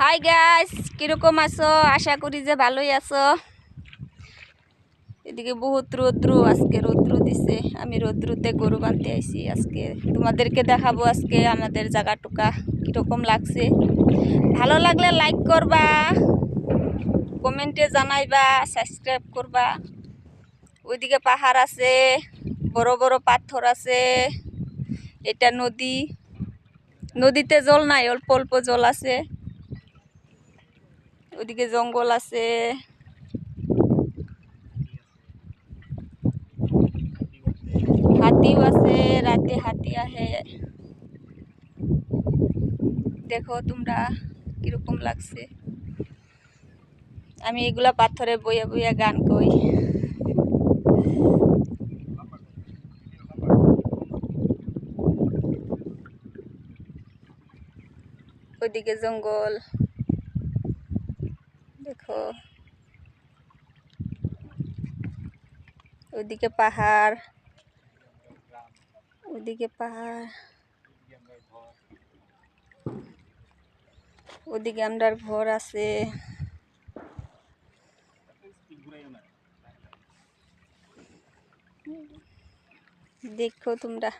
Hi guys, কিরকম আছো? আশা করি যে ভালোই আছো। এদিকে বহুত রৌদ্র, আজকে রৌদ্র দিছে। আমি রৌদ্রতে গরু বাঁধতে আইছি। আজকে তোমাদেরকে দেখাবো আজকে আমাদের জায়গাটুকা কিরকম লাগছে। ভালো লাগলে লাইক করবা, কমেন্টে জানাইবা, সাবস্ক্রাইব করবা। ওইদিকে পাহাড় আছে, বড় বড় পাথর আছে। এটা নদী, নদীতে জল নাই, অল্প অল্প জল আছে। ওইদিকে জঙ্গল আছে, হাতিও আছে, রাতে হাতি আহে। দেখো তোমরা কিরকম লাগছে। আমি এগুলা পাথরে বইয়া বইয়া গান কই। ওইদিকে জঙ্গল দেখো, ওইদিকে পাহাড়, ওইদিকে পাহাড়, ওদিকে আমরার ঘর আছে। দেখো তোমরা।